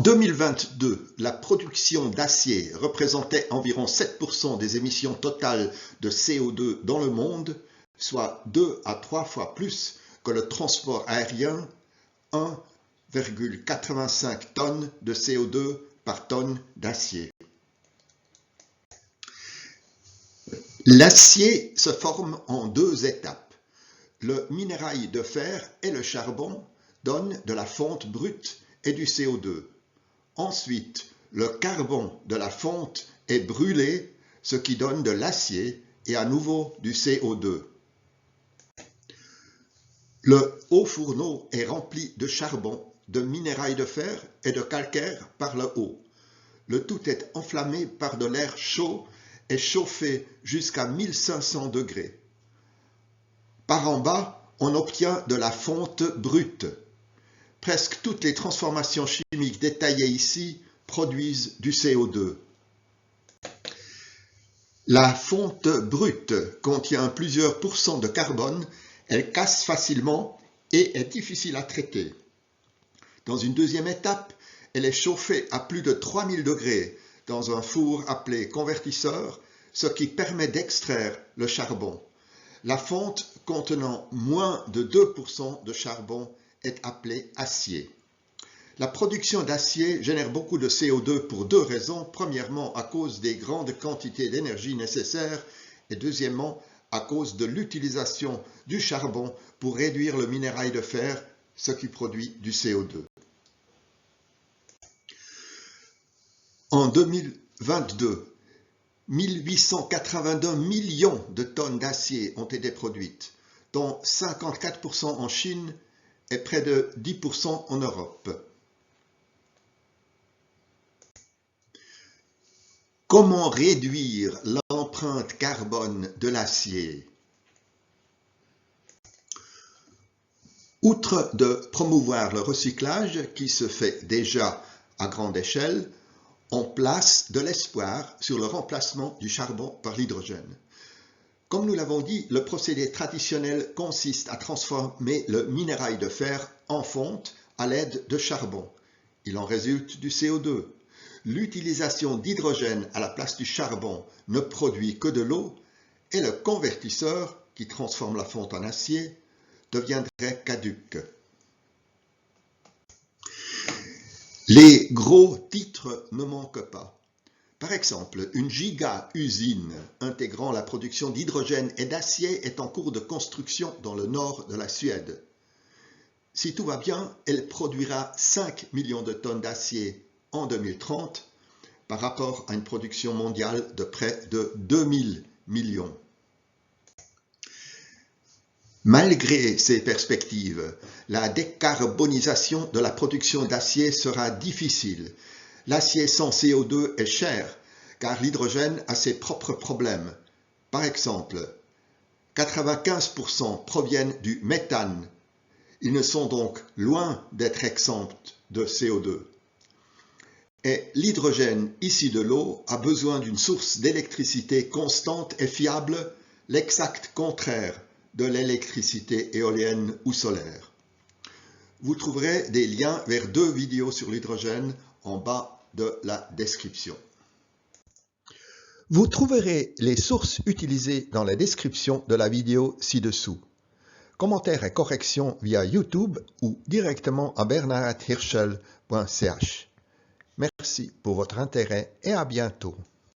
En 2022, la production d'acier représentait environ 7% des émissions totales de CO2 dans le monde, soit 2 à 3 fois plus que le transport aérien, 1,85 tonnes de CO2 par tonne d'acier. L'acier se forme en 2 étapes. Le minéral de fer et le charbon donnent de la fonte brute et du CO2. Ensuite, le carbone de la fonte est brûlé, ce qui donne de l'acier et à nouveau du CO2. Le haut fourneau est rempli de charbon, de minéral de fer et de calcaire par le haut. Le tout est enflammé par de l'air chaud et chauffé jusqu'à 1500 degrés. Par en bas, on obtient de la fonte brute. Presque toutes les transformations chimiques détaillées ici produisent du CO2. La fonte brute contient plusieurs pourcents de carbone, elle casse facilement et est difficile à traiter. Dans une deuxième étape, elle est chauffée à plus de 3000 degrés dans un four appelé convertisseur, ce qui permet d'extraire le charbon. La fonte contenant moins de 2% de charbon est appelée acier. La production d'acier génère beaucoup de CO2 pour 2 raisons. Premièrement, à cause des grandes quantités d'énergie nécessaires et deuxièmement, à cause de l'utilisation du charbon pour réduire le minéral de fer, ce qui produit du CO2. En 2022, 1882 millions de tonnes d'acier ont été produites, dont 54% en Chine et près de 10% en Europe. Comment réduire l'empreinte carbone de l'acier? Outre de promouvoir le recyclage qui se fait déjà à grande échelle, on place de l'espoir sur le remplacement du charbon par l'hydrogène. Comme nous l'avons dit, le procédé traditionnel consiste à transformer le minéral de fer en fonte à l'aide de charbon. Il en résulte du CO2. L'utilisation d'hydrogène à la place du charbon ne produit que de l'eau et le convertisseur, qui transforme la fonte en acier, deviendrait caduc. Les gros titres ne manquent pas. Par exemple, une giga-usine intégrant la production d'hydrogène et d'acier est en cours de construction dans le nord de la Suède. Si tout va bien, elle produira 5 millions de tonnes d'acier en 2030 par rapport à une production mondiale de près de 2000 millions. Malgré ces perspectives, la décarbonisation de la production d'acier sera difficile. L'acier sans CO2 est cher, car l'hydrogène a ses propres problèmes. Par exemple, 95% proviennent du méthane. Ils ne sont donc loin d'être exempts de CO2. Et l'hydrogène, issu de l'eau, a besoin d'une source d'électricité constante et fiable, l'exact contraire de l'électricité éolienne ou solaire. Vous trouverez des liens vers 2 vidéos sur l'hydrogène en bas de la description. Vous trouverez les sources utilisées dans la description de la vidéo ci-dessous. Commentaires et corrections via YouTube ou directement à bernhardhirschel.ch. Merci pour votre intérêt et à bientôt.